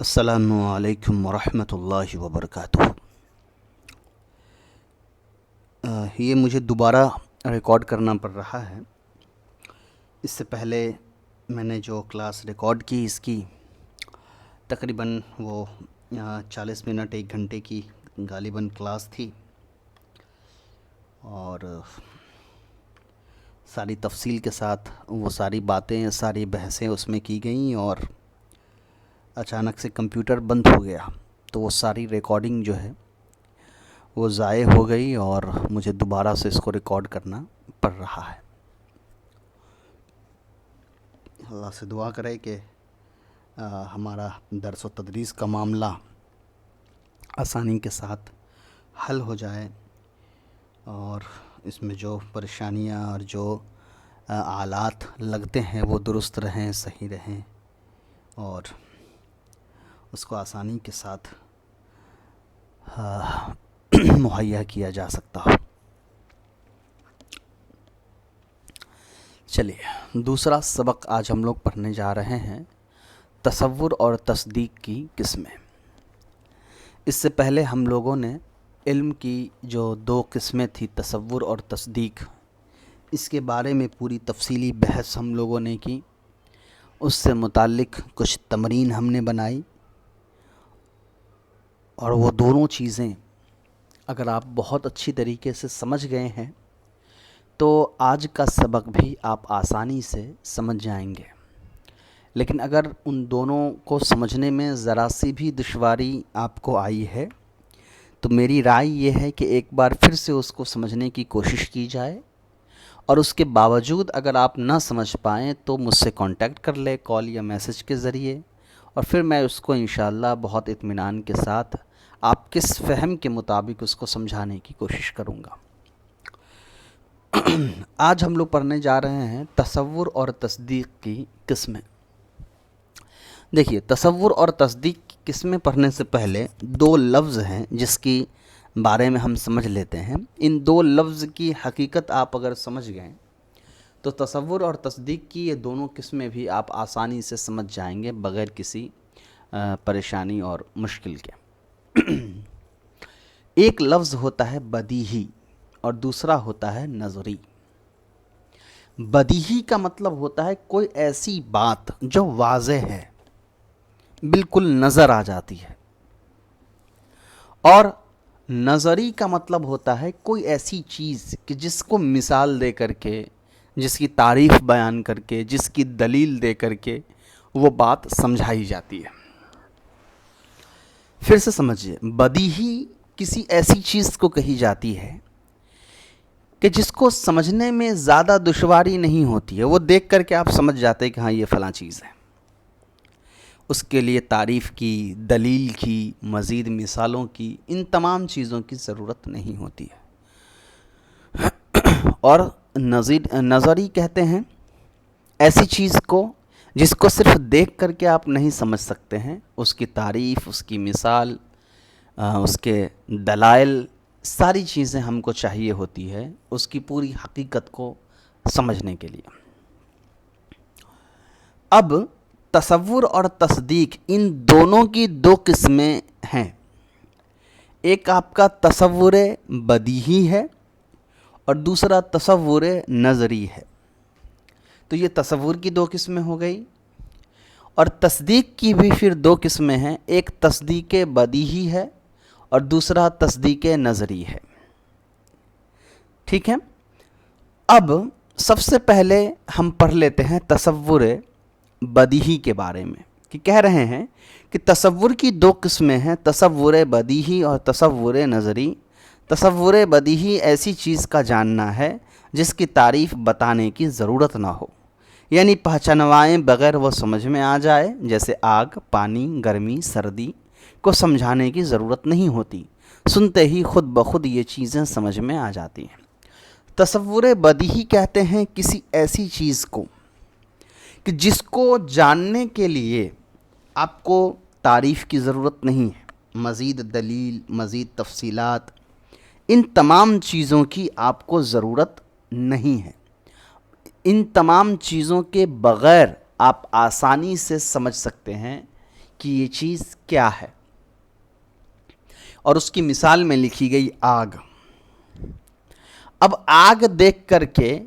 السلام علیکم ورحمۃ اللہ وبرکاتہ۔ یہ مجھے دوبارہ ریکارڈ کرنا پڑ رہا ہے۔ اس سے پہلے میں نے جو کلاس ریکارڈ کی اس کی تقریباً وہ 40 منٹ 1 گھنٹے کی غالباً کلاس تھی، اور ساری تفصیل کے ساتھ وہ ساری باتیں ساری بحثیں اس میں کی گئیں، اور اچانک سے کمپیوٹر بند ہو گیا تو وہ ساری ریکارڈنگ جو ہے وہ ضائع ہو گئی، اور مجھے دوبارہ سے اس کو ریکارڈ کرنا پڑ رہا ہے۔ اللہ سے دعا کرے کہ ہمارا درس و تدریس کا معاملہ آسانی کے ساتھ حل ہو جائے، اور اس میں جو پریشانیاں اور جو آلات لگتے ہیں وہ درست رہیں، صحیح رہیں، اور اس کو آسانی کے ساتھ مہیا کیا جا سکتا ہو۔ چلیے، دوسرا سبق آج ہم لوگ پڑھنے جا رہے ہیں، تصور اور تصدیق کی قسمیں۔ اس سے پہلے ہم لوگوں نے علم کی جو 2 قسمیں تھی، تصور اور تصدیق، اس کے بارے میں پوری تفصیلی بحث ہم لوگوں نے کی۔ اس سے متعلق کچھ تمرین ہم نے بنائی، اور وہ دونوں چیزیں اگر آپ بہت اچھی طریقے سے سمجھ گئے ہیں تو آج کا سبق بھی آپ آسانی سے سمجھ جائیں گے۔ لیکن اگر ان دونوں کو سمجھنے میں ذرا سی بھی دشواری آپ کو آئی ہے تو میری رائے یہ ہے کہ ایک بار پھر سے اس کو سمجھنے کی کوشش کی جائے، اور اس کے باوجود اگر آپ نہ سمجھ پائیں تو مجھ سے کانٹیکٹ کر لیں کال یا میسج کے ذریعے، اور پھر میں اس کو انشاءاللہ بہت اطمینان کے ساتھ آپ کس فہم کے مطابق اس کو سمجھانے کی کوشش کروں گا۔ آج ہم لوگ پڑھنے جا رہے ہیں تصور اور تصدیق کی قسمیں۔ دیکھیے، تصور اور تصدیق کی قسمیں پڑھنے سے پہلے 2 لفظ ہیں جس کی بارے میں ہم سمجھ لیتے ہیں۔ ان 2 لفظ کی حقیقت آپ اگر سمجھ گئے تو تصور اور تصدیق کی یہ دونوں قسمیں بھی آپ آسانی سے سمجھ جائیں گے بغیر کسی پریشانی اور مشکل کے۔ ایک لفظ ہوتا ہے بدیہی اور دوسرا ہوتا ہے نظری۔ بدیہی کا مطلب ہوتا ہے کوئی ایسی بات جو واضح ہے، بالکل نظر آ جاتی ہے، اور نظری کا مطلب ہوتا ہے کوئی ایسی چیز کہ جس کو مثال دے کر کے، جس کی تعریف بیان کر کے، جس کی دلیل دے کر کے وہ بات سمجھائی جاتی ہے۔ پھر سے سمجھیے، بدیہی کسی ایسی چیز کو کہی جاتی ہے کہ جس کو سمجھنے میں زیادہ دشواری نہیں ہوتی ہے، وہ دیکھ کر کے آپ سمجھ جاتے ہیں کہ ہاں یہ فلاں چیز ہے۔ اس کے لیے تعریف کی، دلیل کی، مزید مثالوں کی، ان تمام چیزوں کی ضرورت نہیں ہوتی ہے۔ اور نظری کہتے ہیں ایسی چیز کو جس کو صرف دیکھ کر کے آپ نہیں سمجھ سکتے ہیں، اس کی تعریف، اس کی مثال، اس کے دلائل، ساری چیزیں ہم کو چاہیے ہوتی ہے اس کی پوری حقیقت کو سمجھنے کے لیے۔ اب تصور اور تصدیق، ان دونوں کی 2 قسمیں ہیں۔ ایک آپ کا تصور بدیہی ہے اور دوسرا تصور نظری ہے۔ تو یہ تصور کی 2 قسمیں ہو گئی، اور تصدیق کی بھی پھر 2 قسمیں ہیں۔ ایک تصدیق بدیہی ہے اور دوسرا تصدیق نظری ہے۔ ٹھیک ہے، اب سب سے پہلے ہم پڑھ لیتے ہیں تصور بدیہی کے بارے میں، کہ کہہ رہے ہیں کہ تصور کی 2 قسمیں ہیں، تصور بدیہی اور تصور نظری۔ تصور بدیہی ایسی چیز کا جاننا ہے جس کی تعریف بتانے کی ضرورت نہ ہو، یعنی پہچانوائے بغیر وہ سمجھ میں آ جائے، جیسے آگ، پانی، گرمی، سردی کو سمجھانے کی ضرورت نہیں ہوتی، سنتے ہی خود بخود یہ چیزیں سمجھ میں آ جاتی ہیں۔ تصور بدیہی کہتے ہیں کسی ایسی چیز کو کہ جس کو جاننے کے لیے آپ کو تعریف کی ضرورت نہیں ہے، مزید دلیل، مزید تفصیلات، ان تمام چیزوں کی آپ کو ضرورت نہیں ہے۔ ان تمام چیزوں کے بغیر آپ آسانی سے سمجھ سکتے ہیں کہ یہ چیز کیا ہے، اور اس کی مثال میں لکھی گئی آگ۔ اب آگ دیکھ کر کے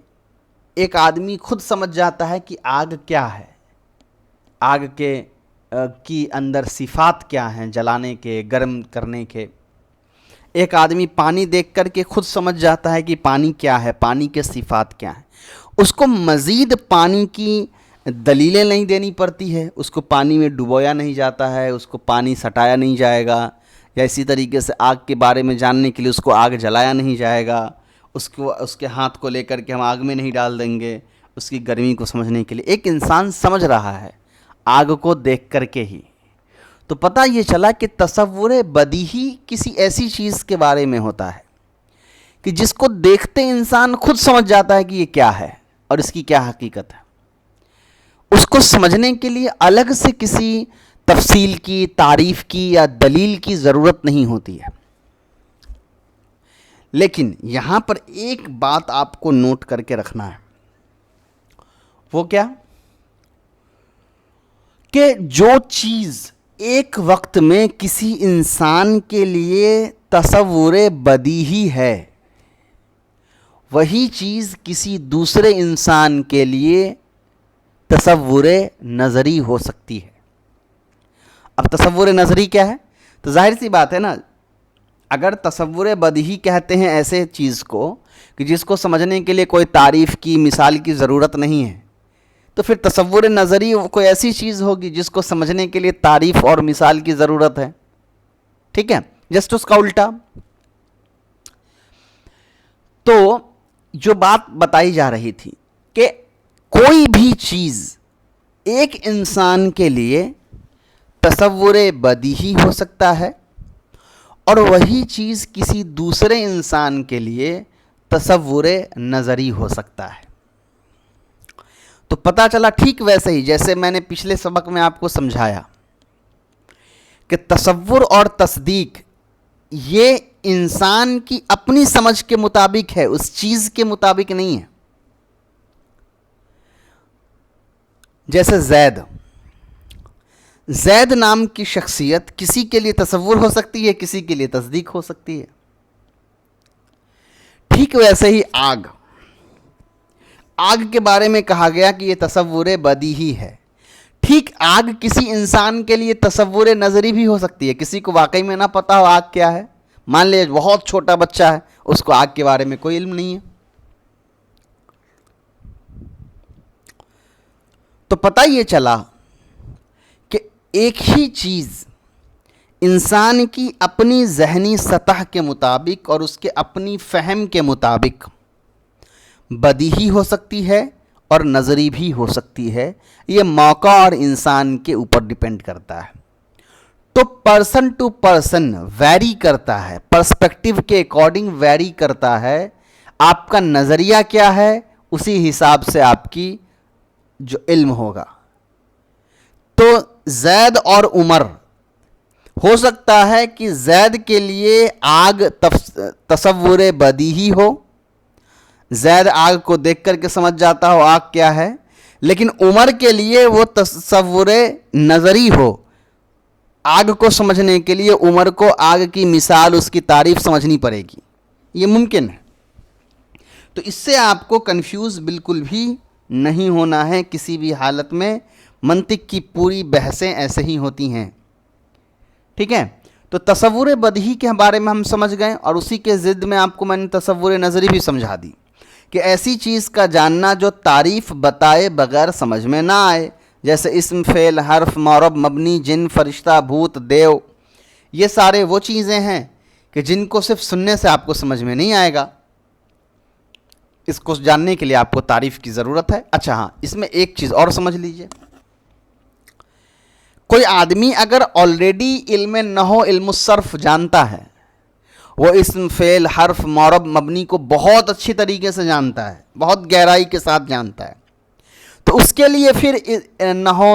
ایک آدمی خود سمجھ جاتا ہے کہ آگ کیا ہے، آگ کی اندر صفات کیا ہیں، جلانے کے، گرم کرنے کے۔ ایک آدمی پانی دیکھ کر کے خود سمجھ جاتا ہے کہ پانی کیا ہے، پانی کے صفات کیا ہیں۔ اس کو مزید پانی کی دلیلیں نہیں دینی پڑتی ہے، اس کو پانی میں ڈبویا نہیں جاتا ہے، اس کو پانی سٹایا نہیں جائے گا، یا اسی طریقے سے آگ کے بارے میں جاننے کے لیے اس کو آگ جلایا نہیں جائے گا، اس کے ہاتھ کو لے کر کے ہم آگ میں نہیں ڈال دیں گے اس کی گرمی کو سمجھنے کے لیے۔ ایک انسان سمجھ رہا ہے آگ کو دیکھ کر کے ہی۔ تو پتہ یہ چلا کہ تصور بدیہی کسی ایسی چیز کے بارے میں ہوتا ہے کہ جس کو دیکھتے انسان خود سمجھ جاتا ہے کہ یہ کیا ہے اور اس کی کیا حقیقت ہے۔ اس کو سمجھنے کے لیے الگ سے کسی تفصیل کی، تعریف کی یا دلیل کی ضرورت نہیں ہوتی ہے۔ لیکن یہاں پر ایک بات آپ کو نوٹ کر کے رکھنا ہے، وہ کیا کہ جو چیز ایک وقت میں کسی انسان کے لیے تصور بدیہی ہے، وہی چیز کسی دوسرے انسان کے لیے تصور نظری ہو سکتی ہے۔ اب تصور نظری کیا ہے؟ تو ظاہر سی بات ہے نا، اگر تصور بدیہی کہتے ہیں ایسے چیز کو کہ جس کو سمجھنے کے لیے کوئی تعریف کی، مثال کی ضرورت نہیں ہے، تو پھر تصور نظری کوئی ایسی چیز ہوگی جس کو سمجھنے کے لیے تعریف اور مثال کی ضرورت ہے۔ ٹھیک ہے، جسٹ اس کا الٹا۔ تو جو بات بتائی جا رہی تھی کہ کوئی بھی چیز ایک انسان کے لیے تصور بدیہی ہو سکتا ہے اور وہی چیز کسی دوسرے انسان کے لیے تصور نظری ہو سکتا ہے۔ تو پتہ چلا ٹھیک ویسے ہی جیسے میں نے پچھلے سبق میں آپ کو سمجھایا کہ تصور اور تصدیق یہ انسان کی اپنی سمجھ کے مطابق ہے، اس چیز کے مطابق نہیں ہے۔ جیسے زید نام کی شخصیت کسی کے لیے تصور ہو سکتی ہے، کسی کے لیے تصدیق ہو سکتی ہے۔ ٹھیک ویسے ہی آگ کے بارے میں کہا گیا کہ یہ تصور بدیہی ہے۔ ٹھیک آگ کسی انسان کے لیے تصور نظری بھی ہو سکتی ہے، کسی کو واقعی میں نہ پتا ہو آگ کیا ہے۔ مان لے بہت چھوٹا بچہ ہے، اس کو آگ کے بارے میں کوئی علم نہیں ہے، تو پتہ یہ چلا کہ ایک ہی چیز انسان کی اپنی ذہنی سطح کے مطابق اور اس کے اپنی فہم کے مطابق بدیہی ہو سکتی ہے اور نظری بھی ہو سکتی ہے۔ یہ موقع اور انسان کے اوپر ڈیپینڈ کرتا ہے۔ تو پرسن ٹو پرسن ویری کرتا ہے، پرسپیکٹیو کے اکارڈنگ ویری کرتا ہے۔ آپ کا نظریہ کیا ہے، اسی حساب سے آپ کی جو علم ہوگا۔ تو زید اور عمر، ہو سکتا ہے کہ زید کے لیے آگ تصور بدیہی ہو، زید آگ کو دیکھ کر کے سمجھ جاتا ہو آگ کیا ہے، لیکن عمر کے لیے وہ تصور نظری ہو۔ آگ کو سمجھنے کے لیے عمر کو آگ کی مثال، اس کی تعریف سمجھنی پڑے گی، یہ ممکن ہے۔ تو اس سے آپ کو کنفیوز بالکل بھی نہیں ہونا ہے کسی بھی حالت میں۔ منطق کی پوری بحثیں ایسے ہی ہوتی ہیں۔ ٹھیک ہے، تو تصور بدیہی کے بارے میں ہم سمجھ گئے، اور اسی کے ضد میں آپ کو میں نے تصور نظری بھی سمجھا دی کہ ایسی چیز کا جاننا جو تعریف بتائے بغیر سمجھ میں نہ آئے، جیسے اسم، فعل، حرف، معرب، مبنی، جن، فرشتہ، بھوت، دیو، یہ سارے وہ چیزیں ہیں کہ جن کو صرف سننے سے آپ کو سمجھ میں نہیں آئے گا، اس کو جاننے کے لیے آپ کو تعریف کی ضرورت ہے۔ اچھا ہاں، اس میں ایک چیز اور سمجھ لیجئے، کوئی آدمی اگر آلریڈی علم نحو، علم الصرف جانتا ہے، وہ اسم، فعل، حرف، معرب، مبنی کو بہت اچھی طریقے سے جانتا ہے، بہت گہرائی کے ساتھ جانتا ہے، تو اس کے لیے پھر نحو،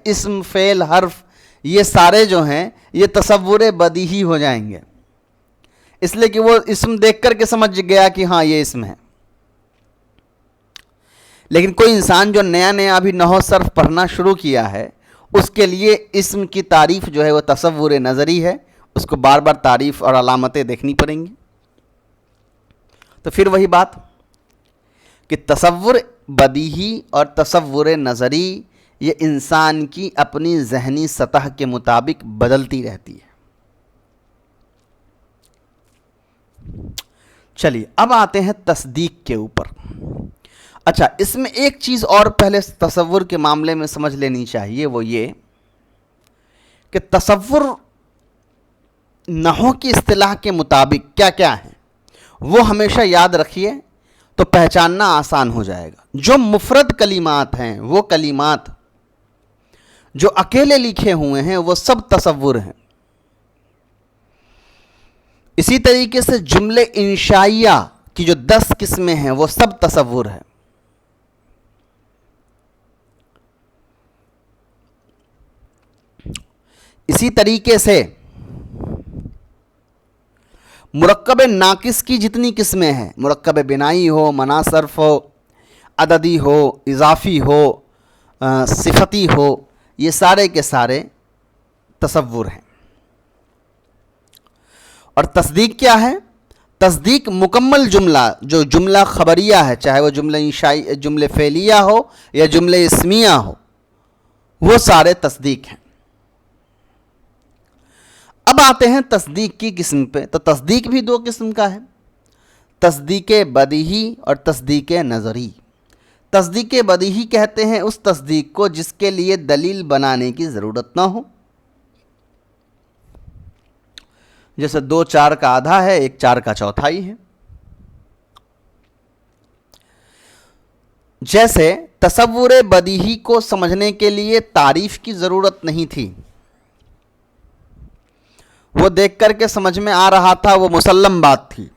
اسم، فعل، حرف، یہ سارے جو ہیں یہ تصور بدیہی ہو جائیں گے، اس لیے کہ وہ اسم دیکھ کر کے سمجھ گیا کہ ہاں یہ اسم ہے۔ لیکن کوئی انسان جو نیا ابھی نحو صرف پڑھنا شروع کیا ہے، اس کے لیے اسم کی تعریف جو ہے وہ تصور نظری ہے، اس کو بار بار تعریف اور علامتیں دیکھنی پڑیں گی۔ تو پھر وہی بات کہ تصور بدیہی اور تصور نظری یہ انسان کی اپنی ذہنی سطح کے مطابق بدلتی رہتی ہے۔ چلیے اب آتے ہیں تصدیق کے اوپر۔ اچھا، اس میں ایک چیز اور پہلے تصور کے معاملے میں سمجھ لینی چاہیے، وہ یہ کہ تصور نحو کی اصطلاح کے مطابق کیا کیا ہے وہ ہمیشہ یاد رکھیے تو پہچاننا آسان ہو جائے گا۔ جو مفرد کلمات ہیں، وہ کلمات جو اکیلے لکھے ہوئے ہیں، وہ سب تصور ہیں۔ اسی طریقے سے جملے انشائیہ کی جو 10 قسمیں ہیں وہ سب تصور ہیں۔ اسی طریقے سے مرکب ناقص کی جتنی قسمیں ہیں، مرکب بنائی ہو، مناصرف ہو، عددی ہو، اضافی ہو، صفتی ہو، یہ سارے کے سارے تصور ہیں۔ اور تصدیق کیا ہے؟ تصدیق مکمل جملہ، جو جملہ خبریہ ہے، چاہے وہ جملے فعلیہ ہو یا جملے اسمیہ ہو، وہ سارے تصدیق ہیں۔ اب آتے ہیں تصدیق کی قسم پہ۔ تو تصدیق بھی 2 قسم کا ہے، تصدیق بدیہی اور تصدیق نظری۔ تصدیق بدیہی کہتے ہیں اس تصدیق کو جس کے لیے دلیل بنانے کی ضرورت نہ ہو، جیسے 2 4 کا آدھا ہے، 1 4 کا چوتھائی ہے۔ جیسے تصور بدیہی کو سمجھنے کے لیے تعریف کی ضرورت نہیں تھی، وہ دیکھ کر کے سمجھ میں آ رہا تھا، وہ مسلم بات تھی۔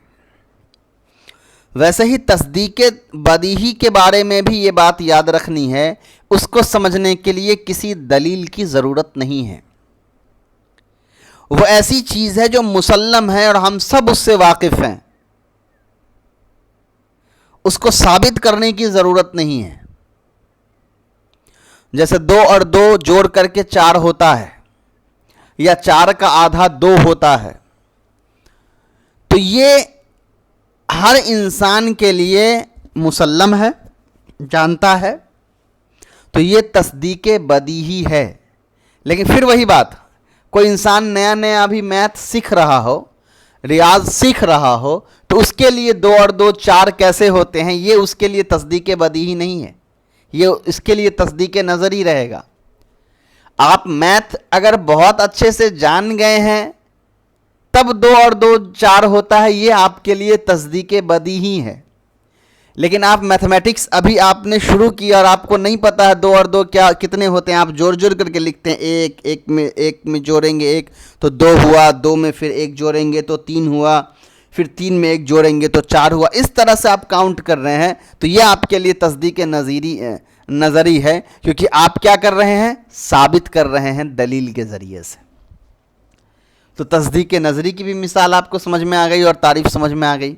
ویسے ہی تصدیق بدیہی کے بارے میں بھی یہ بات یاد رکھنی ہے، اس کو سمجھنے کے لیے کسی دلیل کی ضرورت نہیں ہے۔ وہ ایسی چیز ہے جو مسلم ہے اور ہم سب اس سے واقف ہیں، اس کو ثابت کرنے کی ضرورت نہیں ہے۔ جیسے 2 اور 2 جوڑ کر کے 4 ہوتا ہے، یا 4 کا آدھا 2 ہوتا ہے، تو یہ ہر انسان کے لیے مسلم ہے، جانتا ہے، تو یہ تصدیق بدیہی ہے۔ لیکن پھر وہی بات، کوئی انسان نیا نیا ابھی میتھ سیکھ رہا ہو، ریاض سیکھ رہا ہو، تو اس کے لیے 2 اور 2 4 کیسے ہوتے ہیں، یہ اس کے لیے تصدیق بدیہی نہیں ہے، یہ اس کے لیے تصدیق نظری رہے گا۔ آپ میتھ اگر بہت اچھے سے جان گئے ہیں تب 2 اور 2 4 ہوتا ہے، یہ آپ کے لیے تصدیق بدیہی ہے۔ لیکن آپ میتھمیٹکس ابھی آپ نے شروع کیا اور آپ کو نہیں پتا ہے 2 اور 2 کتنے ہوتے ہیں، آپ جوڑ کر کے لکھتے ہیں، ایک میں جوڑیں گے 1 تو 2 ہوا، 2 میں پھر 1 جوڑیں گے تو 3 ہوا، پھر 3 میں 1 جوڑیں گے تو 4 ہوا، اس طرح سے آپ کاؤنٹ کر رہے ہیں، تو یہ آپ کے لیے تصدیق نظری ہے، کیونکہ آپ کیا کر رہے ہیں؟ ثابت کر رہے ہیں دلیل کے ذریعے سے۔ تو تصدیق نظری کی بھی مثال آپ کو سمجھ میں آ گئی اور تعریف سمجھ میں آ گئی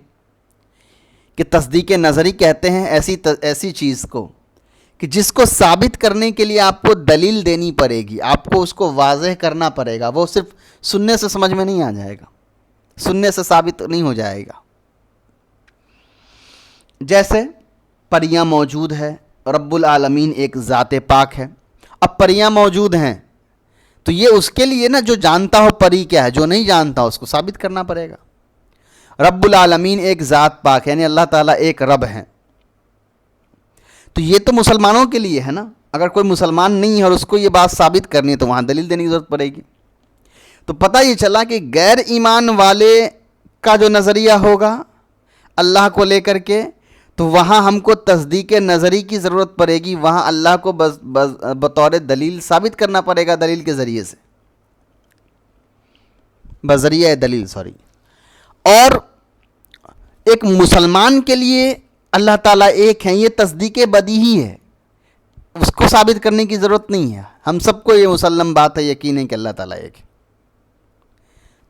کہ تصدیق نظری کہتے ہیں ایسی چیز کو کہ جس کو ثابت کرنے کے لیے آپ کو دلیل دینی پڑے گی، آپ کو اس کو واضح کرنا پڑے گا، وہ صرف سننے سے سمجھ میں نہیں آ جائے گا، سننے سے ثابت نہیں ہو جائے گا۔ جیسے پریاں موجود ہے، رب العالمین ایک ذات پاک ہے۔ اب پریاں موجود ہیں تو یہ اس کے لیے نا، جو جانتا ہو پری کیا ہے، جو نہیں جانتا اس کو ثابت کرنا پڑے گا۔ رب العالمین ایک ذات پاک ہے، یعنی اللہ تعالیٰ ایک رب ہے، تو یہ تو مسلمانوں کے لیے ہے نا۔ اگر کوئی مسلمان نہیں ہے اور اس کو یہ بات ثابت کرنی ہے تو وہاں دلیل دینے کی ضرورت پڑے گی۔ تو پتہ یہ چلا کہ غیر ایمان والے کا جو نظریہ ہوگا اللہ کو لے کر کے، تو وہاں ہم کو تصدیق نظری کی ضرورت پڑے گی، وہاں اللہ کو بطور دلیل ثابت کرنا پڑے گا، دلیل کے ذریعے سے، بذریعہ دلیل اور ایک مسلمان کے لیے اللہ تعالیٰ ایک ہیں، یہ تصدیق بدیہی ہے، اس کو ثابت کرنے کی ضرورت نہیں ہے، ہم سب کو یہ مسلم بات ہے، یقین ہے کہ اللہ تعالیٰ ایک ہے۔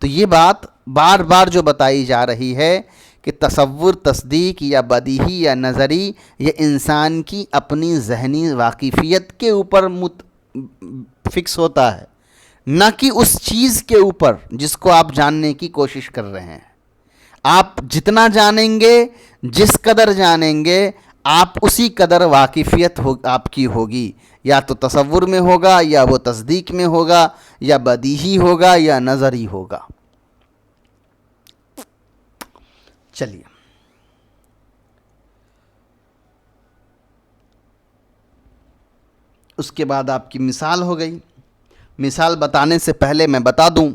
تو یہ بات بار بار جو بتائی جا رہی ہے کہ تصور، تصدیق یا بدیہی یا نظری، یہ انسان کی اپنی ذہنی واقفیت کے اوپر فکس ہوتا ہے، نہ کہ اس چیز کے اوپر جس کو آپ جاننے کی کوشش کر رہے ہیں۔ آپ جتنا جانیں گے، جس قدر جانیں گے، آپ اسی قدر واقفیت آپ کی ہوگی، یا تو تصور میں ہوگا، یا وہ تصدیق میں ہوگا، یا بدیہی ہوگا، یا نظری ہوگا۔ چلیے، اس کے بعد آپ کی مثال ہو گئی۔ مثال بتانے سے پہلے میں بتا دوں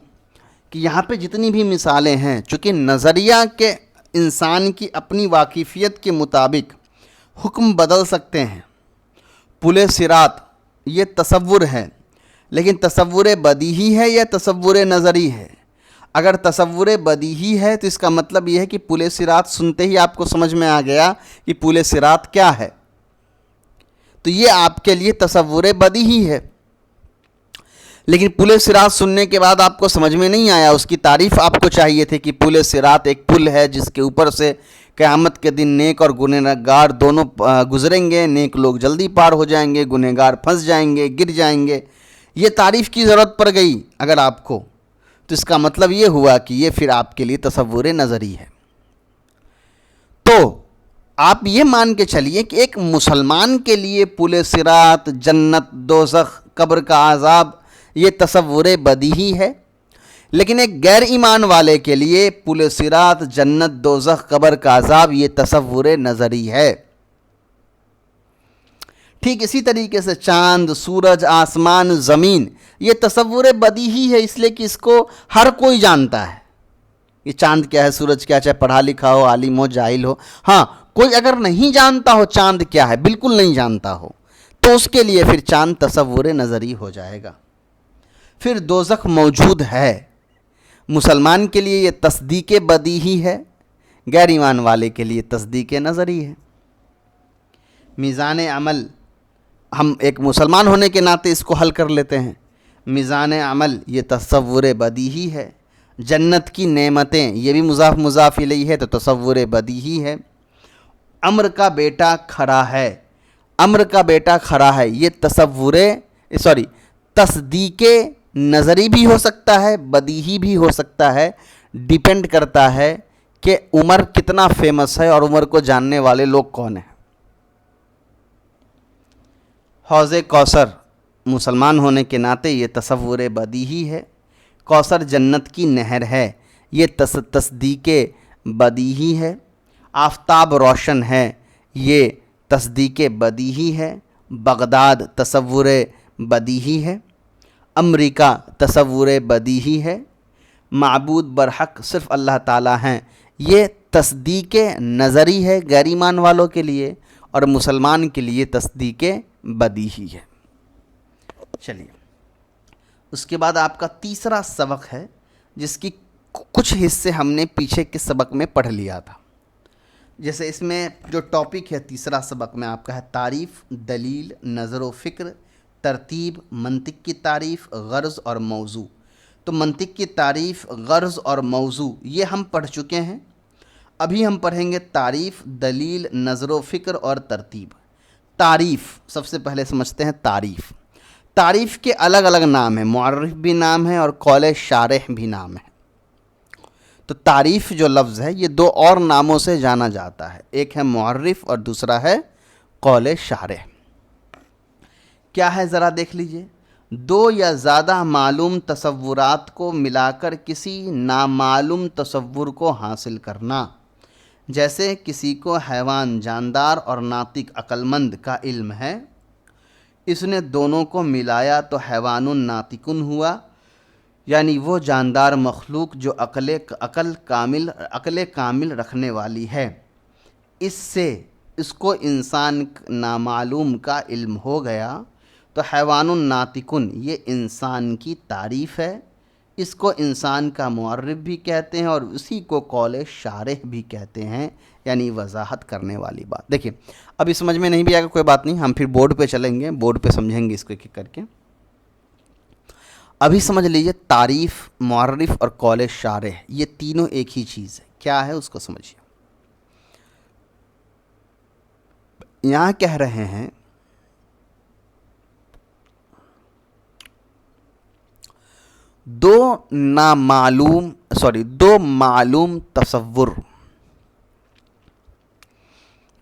کہ یہاں پہ جتنی بھی مثالیں ہیں، چونکہ نظریہ کے انسان کی اپنی واقفیت کے مطابق حکم بدل سکتے ہیں۔ پل صراط یہ تصور ہے، لیکن تصور بدیہی ہے یا تصور نظری ہے؟ اگر تصور بدیہی ہے تو اس کا مطلب یہ ہے کہ پل صراط سنتے ہی آپ کو سمجھ میں آ گیا کہ پل صراط کیا ہے، تو یہ آپ کے لیے تصور بدیہی ہے۔ لیکن پل صراط سننے کے بعد آپ کو سمجھ میں نہیں آیا، اس کی تعریف آپ کو چاہیے تھی کہ پل صراط ایک پل ہے جس کے اوپر سے قیامت کے دن نیک اور گنہگار دونوں گزریں گے، نیک لوگ جلدی پار ہو جائیں گے، گنہگار پھنس جائیں گے، گر جائیں گے۔ یہ تعریف کی ضرورت پڑ گئی اگر آپ کو، تو اس کا مطلب یہ ہوا کہ یہ پھر آپ کے لیے تصور نظری ہے۔ تو آپ یہ مان کے چلیے کہ ایک مسلمان کے لیے پل صراط، جنت، دوزخ، قبر کا عذاب یہ تصور بدیہی ہے، لیکن ایک غیر ایمان والے کے لیے پل صراط، جنت، دوزخ، قبر کا عذاب یہ تصور نظری ہے۔ ٹھیک اسی طریقے سے چاند، سورج، آسمان، زمین یہ تصور بدیہی ہے، اس لیے کہ اس کو ہر کوئی جانتا ہے۔ یہ چاند کیا ہے، سورج کیا، چاہے پڑھا لکھا ہو، عالم ہو، جاہل ہو۔ ہاں، کوئی اگر نہیں جانتا ہو چاند کیا ہے، بالکل نہیں جانتا ہو، تو اس کے لیے پھر چاند تصور نظری ہو جائے گا۔ پھر دوزخ موجود ہے، مسلمان کے لیے یہ تصدیق بدیہی ہے، غیر ایمان والے کے لیے تصدیق نظری ہے۔ میزان عمل، ہم ایک مسلمان ہونے کے ناطے اس کو حل کر لیتے ہیں۔ میزان عمل یہ تصور بدیہی ہے۔ جنت کی نعمتیں یہ بھی مضاف الیہ ہے تو تصور بدیہی ہے۔ امر کا بیٹا کھڑا ہے، امر کا بیٹا کھڑا ہے یہ تصدیق نظری بھی ہو سکتا ہے، بدیہی بھی ہو سکتا ہے، ڈیپینڈ کرتا ہے کہ عمر کتنا فیمس ہے اور عمر کو جاننے والے لوگ کون ہیں۔ حوض کوثر مسلمان ہونے کے ناطے یہ تصور بدیہی ہے۔ کوثر جنت کی نہر ہے، یہ تصدیق بدیہی ہے۔ آفتاب روشن ہے، یہ تصدیق بدیہی ہے۔ بغداد تصور بدیہی ہے۔ امریکہ تصور بدیہی ہے۔ معبود برحق صرف اللہ تعالیٰ ہیں، یہ تصدیق نظری ہے غیر ایمان والوں کے لیے، اور مسلمان کے لیے تصدیق بدیہی ہے۔ چلیے، اس کے بعد آپ کا تیسرا سبق ہے، جس کی کچھ حصے ہم نے پیچھے کے سبق میں پڑھ لیا تھا۔ جیسے اس میں جو ٹاپک ہے تیسرا سبق میں آپ کا ہے تعریف، دلیل، نظر و فکر، ترتیب، منطق کی تعریف، غرض اور موضوع۔ تو منطق کی تعریف، غرض اور موضوع یہ ہم پڑھ چکے ہیں۔ ابھی ہم پڑھیں گے تعریف، دلیل، نظر و فکر اور ترتیب۔ تعریف سب سے پہلے سمجھتے ہیں۔ تعریف کے الگ الگ نام ہیں، معرف بھی نام ہے اور قول شارح بھی نام ہے۔ تو تعریف جو لفظ ہے یہ دو اور ناموں سے جانا جاتا ہے، ایک ہے معرف اور دوسرا ہے قول شارح۔ کیا ہے ذرا دیکھ لیجئے۔ دو یا زیادہ معلوم تصورات کو ملا کر کسی نامعلوم تصور کو حاصل کرنا۔ جیسے کسی کو حیوان جاندار اور ناطق عقل مند کا علم ہے، اس نے دونوں کو ملایا تو حیوان ناطق ہوا، یعنی وہ جاندار مخلوق جو عقل کامل رکھنے والی ہے۔ اس سے اس کو انسان نامعلوم کا علم ہو گیا تو حیوان ناطق یہ انسان کی تعریف ہے۔ اس کو انسان کا معرف بھی کہتے ہیں اور اسی کو قول شارح بھی کہتے ہیں، یعنی وضاحت کرنے والی بات۔ دیکھیں، ابھی سمجھ میں نہیں بھی آئے گا کوئی بات نہیں، ہم پھر بورڈ پہ چلیں گے، بورڈ پہ سمجھیں گے اس کو ایک ایک کر کے۔ ابھی سمجھ لیجئے تعریف، معرف اور قول شارح یہ تینوں ایک ہی چیز ہے۔ کیا ہے اس کو سمجھیے۔ یہاں کہہ رہے ہیں دو معلوم تصور.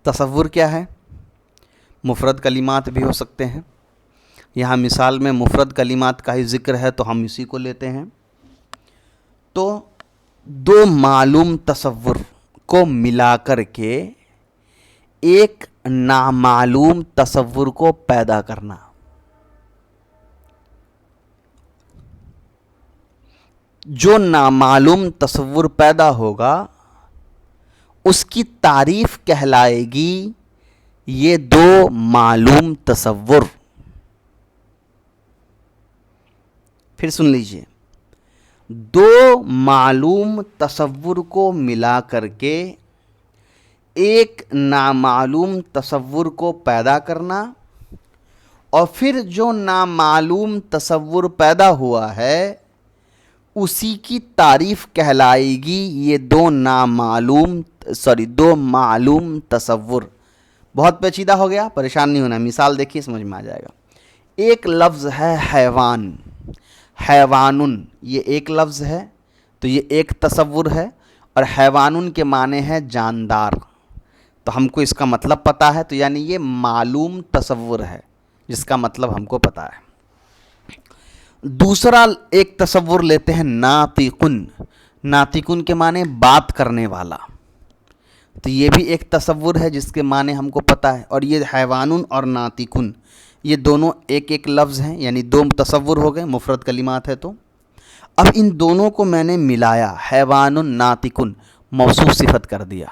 تصور کیا ہے؟ مفرد کلمات بھی ہو سکتے ہیں. یہاں مثال میں مفرد کلمات کا ہی ذکر ہے تو ہم اسی کو لیتے ہیں. تو دو معلوم تصور کو ملا کر کے ایک نامعلوم تصور کو پیدا کرنا. جو نامعلوم تصور پیدا ہوگا اس کی تعریف کہلائے گی یہ دو معلوم تصور. پھر سن لیجئے، دو معلوم تصور کو ملا کر کے ایک نامعلوم تصور کو پیدا کرنا، اور پھر جو نامعلوم تصور پیدا ہوا ہے اسی کی تعریف کہلائے گی یہ دو معلوم تصور. بہت پیچیدہ ہو گیا، پریشان نہیں ہونا، مثال دیکھیے سمجھ میں آ جائے گا. ایک لفظ ہے حیوان، حیوانن، یہ ایک لفظ ہے تو یہ ایک تصور ہے، اور حیوانن کے معنی ہے جاندار. تو ہم کو اس کا مطلب پتا ہے، تو یعنی یہ معلوم تصور ہے جس کا مطلب ہم کو پتا ہے. دوسرا ایک تصور لیتے ہیں ناطقن. ناطقن کے معنی بات کرنے والا، تو یہ بھی ایک تصور ہے جس کے معنی ہم کو پتا ہے. اور یہ حیوانن اور ناطقن یہ دونوں ایک ایک لفظ ہیں، یعنی دو تصور ہو گئے، مفرد کلمات ہے. تو اب ان دونوں کو میں نے ملایا، حیوان ناطقن، موصوف صفت کر دیا.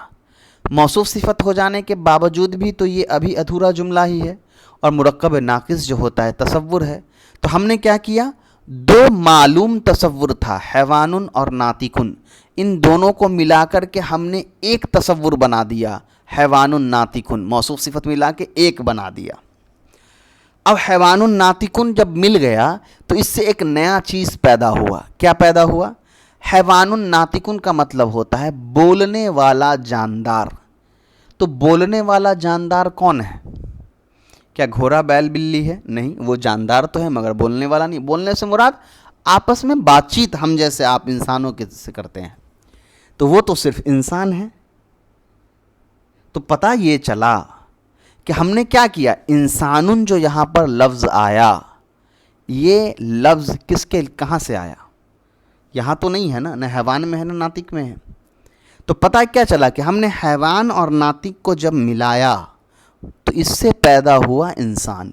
موصوف صفت ہو جانے کے باوجود بھی تو یہ ابھی ادھورا جملہ ہی ہے، اور مرکب ناقص جو ہوتا ہے تصور ہے. تو ہم نے کیا کیا، دو معلوم تصور تھا حیوان اور ناطقن، ان دونوں کو ملا کر کے ہم نے ایک تصور بنا دیا حیوان ناطقن، موصوف صفت ملا کے ایک بنا دیا. اب حیوان ناطقن جب مل گیا تو اس سے ایک نیا چیز پیدا ہوا. کیا پیدا ہوا؟ حیوان ناطقن کا مطلب ہوتا ہے بولنے والا جاندار. تو بولنے والا جاندار کون ہے؟ کیا گھوڑا بیل بلی ہے؟ نہیں، وہ جاندار تو ہے مگر بولنے والا نہیں. بولنے سے مراد آپس میں بات چیت ہم جیسے آپ انسانوں کے سے کرتے ہیں، تو وہ تو صرف انسان ہے. تو پتہ یہ چلا کہ ہم نے کیا کیا، انسانن جو یہاں پر لفظ آیا، یہ لفظ کہاں سے آیا؟ یہاں تو نہیں ہے نا، نہ حیوان میں ہے نہ ناطق میں ہے. تو پتہ کیا چلا کہ ہم نے حیوان اور ناطق کو جب ملایا تو اس سے پیدا ہوا انسان.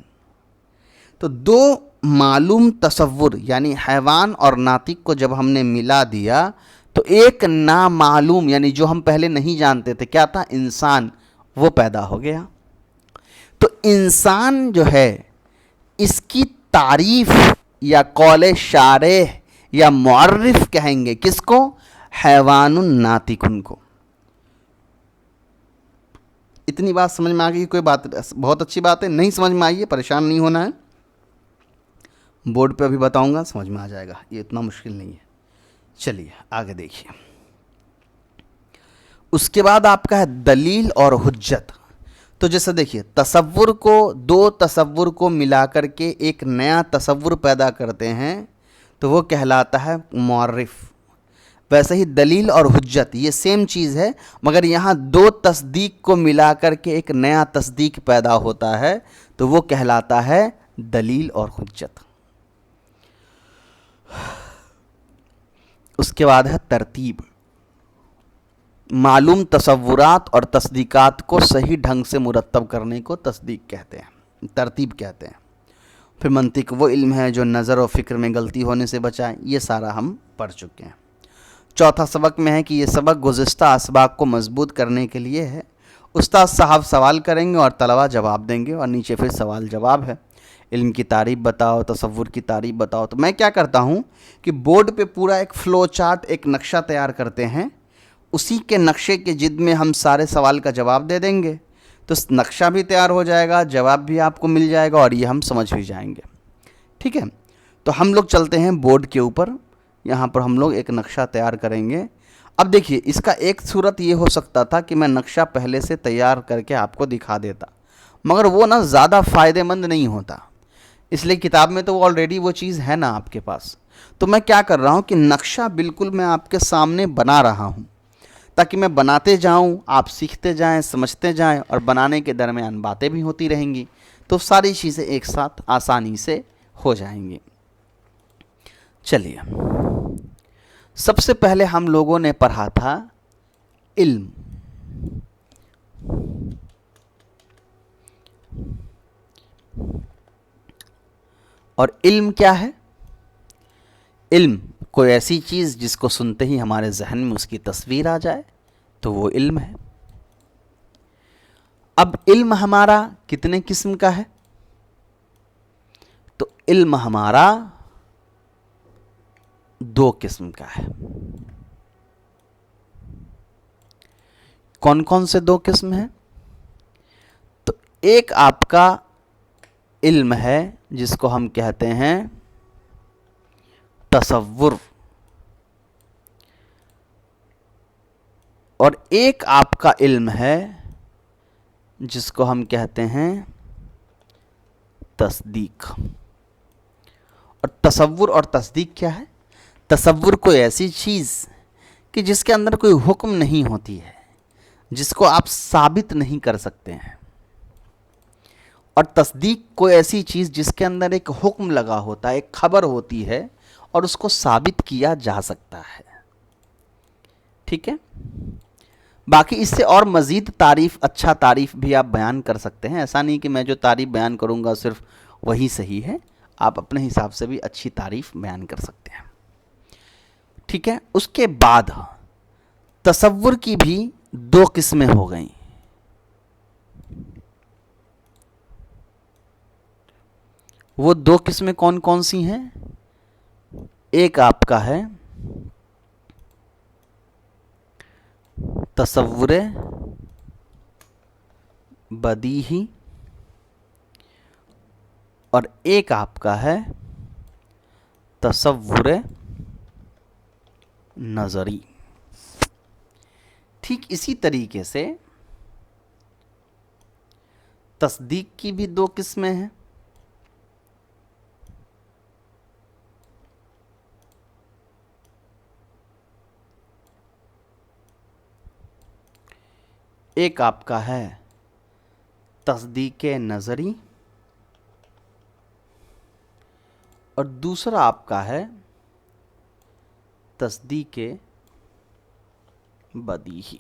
تو دو معلوم تصور یعنی حیوان اور ناطق کو جب ہم نے ملا دیا تو ایک نامعلوم یعنی جو ہم پہلے نہیں جانتے تھے کیا تھا، انسان، وہ پیدا ہو گیا. تو انسان جو ہے اس کی تعریف یا قول شارح یا معرف کہیں گے کس کو؟ حیوان ناطقن کو. اتنی بات سمجھ میں آ گئی؟ کوئی بات بہت اچھی بات ہے. نہیں سمجھ میں آئی ہے پریشان نہیں ہونا ہے، بورڈ پہ ابھی بتاؤں گا سمجھ میں آ جائے گا، یہ اتنا مشکل نہیں ہے. چلیے آگے دیکھیے. اس کے بعد آپ کا ہے دلیل اور حجت. تو جیسے دیکھیے تصور کو، دو تصور کو ملا کر کے ایک نیا تصور پیدا کرتے ہیں تو وہ کہلاتا ہے معرف. ویسے ہی دلیل اور حجت یہ سیم چیز ہے، مگر یہاں دو تصدیق کو ملا کر کے ایک نیا تصدیق پیدا ہوتا ہے تو وہ کہلاتا ہے دلیل اور حجت. اس کے بعد ہے ترتیب. معلوم تصورات اور تصدیقات کو صحیح ڈھنگ سے مرتب کرنے کو تصدیق کہتے ہیں، ترتیب کہتے ہیں. پھر منطق وہ علم ہے جو نظر و فکر میں غلطی ہونے سے بچائے. یہ سارا ہم پڑھ چکے ہیں. چوتھا سبق میں ہے کہ یہ سبق گزشتہ اسباق کو مضبوط کرنے کے لیے ہے. استاد صاحب سوال کریں گے اور طلبہ جواب دیں گے، اور نیچے پھر سوال جواب ہے. علم کی تعریف بتاؤ، تصور کی تعریف بتاؤ. تو میں کیا کرتا ہوں کہ بورڈ پہ پورا ایک فلو چارٹ، ایک نقشہ تیار کرتے ہیں، اسی کے نقشے کے جد میں ہم سارے سوال کا جواب دے دیں گے. تو نقشہ بھی تیار ہو جائے گا، جواب بھی آپ کو مل جائے گا، اور یہ ہم سمجھ بھی جائیں گے. ٹھیک ہے، تو ہم لوگ چلتے ہیں بورڈ کے اوپر. یہاں پر ہم لوگ ایک نقشہ تیار کریں گے. اب دیکھیے اس کا ایک صورت یہ ہو سکتا تھا کہ میں نقشہ پہلے سے تیار کر کے آپ کو دکھا دیتا، مگر وہ زیادہ فائدہ مند نہیں ہوتا. اس لیے کتاب میں تو آلریڈی وہ چیز ہے نا آپ کے پاس. تو میں کیا کر رہا ہوں کہ نقشہ بالکل میں آپ کے سامنے بنا رہا ہوں تاکہ میں بناتے جاؤں، آپ سیکھتے جائیں، سمجھتے جائیں، اور بنانے کے درمیان باتیں بھی ہوتی رہیں گی تو ساری چیزیں ایک ساتھ آسانی سے ہو جائیں گی. چلیے، سب سے پہلے ہم لوگوں نے پڑھا تھا علم. اور علم کیا ہے؟ علم کوئی ایسی چیز جس کو سنتے ہی ہمارے ذہن میں اس کی تصویر آ جائے تو وہ علم ہے. اب علم ہمارا کتنے قسم کا ہے؟ تو علم ہمارا 2 قسم کا ہے. کون کون سے 2 قسم ہیں؟ تو ایک آپ کا علم ہے جس کو ہم کہتے ہیں تصور، اور ایک آپ کا علم ہے جس کو ہم کہتے ہیں تصدیق. اور تصور اور تصدیق کیا ہے؟ تصور کوئی ایسی چیز کہ جس کے اندر کوئی حکم نہیں ہوتی ہے، جس کو آپ ثابت نہیں کر سکتے ہیں. اور تصدیق کوئی ایسی چیز جس کے اندر ایک حکم لگا ہوتا ہے، ایک خبر ہوتی ہے اور اس کو ثابت کیا جا سکتا ہے. ٹھیک ہے؟ باقی اس سے اور مزید اچھا تعریف بھی آپ بیان کر سکتے ہیں. ایسا نہیں کہ میں جو تعریف بیان کروں گا صرف وہی صحیح ہے، آپ اپنے حساب سے بھی اچھی تعریف بیان کر سکتے ہیں. ٹھیک ہے؟ اس کے بعد تصور کی بھی 2 قسمیں ہو گئیں. وہ 2 قسمیں کون کون سی ہیں؟ ایک آپ کا ہے تصور بدیہی، اور ایک آپ کا ہے تصور نظری. ٹھیک اسی طریقے سے تصدیق کی بھی 2 قسمیں ہیں. ایک آپ کا ہے تصدیق نظری، اور دوسرا آپ کا ہے تصدیق بدیہی.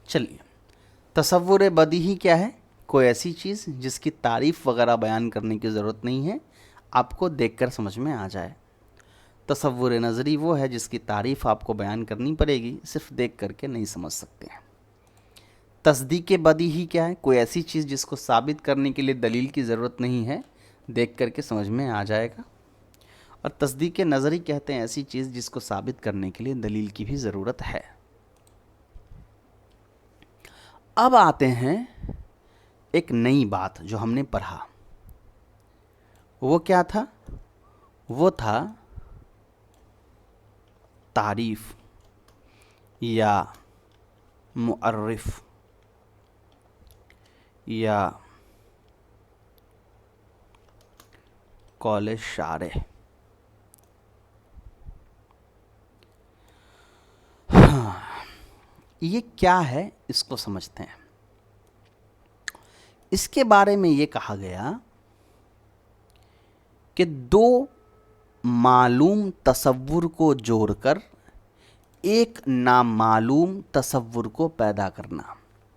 چلیے، تصور بدیہی کیا ہے؟ کوئی ایسی چیز جس کی تعریف وغیرہ بیان کرنے کی ضرورت نہیں ہے، آپ کو دیکھ کر سمجھ میں آ جائے. تصور نظری وہ ہے جس کی تعریف آپ کو بیان کرنی پڑے گی، صرف دیکھ کر کے نہیں سمجھ سکتے ہیں. تصدیق بدیہی کیا ہے؟ کوئی ایسی چیز جس کو ثابت کرنے کے لیے دلیل کی ضرورت نہیں ہے، دیکھ کر کے سمجھ میں آ جائے گا. اور تصدیق نظری کہتے ہیں ایسی چیز جس کو ثابت کرنے کے لیے دلیل کی بھی ضرورت ہے. اب آتے ہیں ایک نئی بات جو ہم نے پڑھا. وہ کیا تھا؟ وہ تھا تعریف یا معرف یا قول شارح. یہ کیا ہے اس کو سمجھتے ہیں. اس کے بارے میں یہ کہا گیا کہ 2 معلوم تصور کو جوڑ کر ایک نامعلوم تصور کو پیدا کرنا.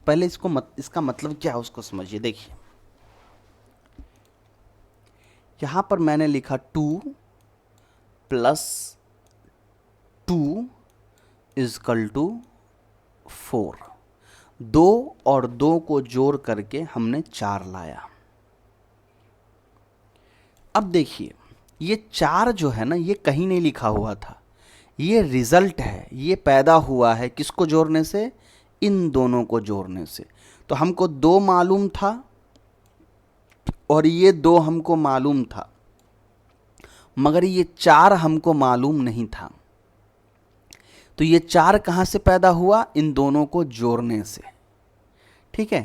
پہلے اس کا مطلب کیا ہے اس کو سمجھیے. دیکھیے، یہاں پر میں نے لکھا 2 + 2 = 4. 2 اور 2 کو جوڑ کر کے ہم نے 4 لایا. اب دیکھیے، یہ 4 جو ہے نا، یہ کہیں نہیں لکھا ہوا تھا، یہ ریزلٹ ہے، یہ پیدا ہوا ہے کس کو جوڑنے سے؟ ان دونوں کو جوڑنے سے. تو ہم کو 2 معلوم تھا اور یہ 2 ہم کو معلوم تھا، مگر یہ 4 ہم کو معلوم نہیں تھا. تو یہ 4 کہاں سے پیدا ہوا؟ ان دونوں کو جوڑنے سے. ٹھیک ہے،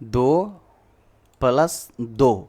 2 + 2,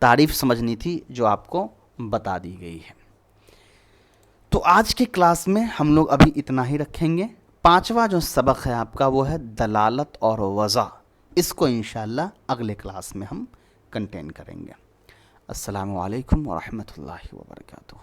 تعریف سمجھنی تھی جو آپ کو بتا دی گئی ہے۔ تو آج کے کلاس میں ہم لوگ ابھی اتنا ہی رکھیں گے۔ 5واں جو سبق ہے آپ کا وہ ہے دلالت اور وضع، اس کو انشاءاللہ اگلے کلاس میں ہم کنٹین کریں گے۔ السلام علیکم ورحمۃ اللہ وبرکاتہ۔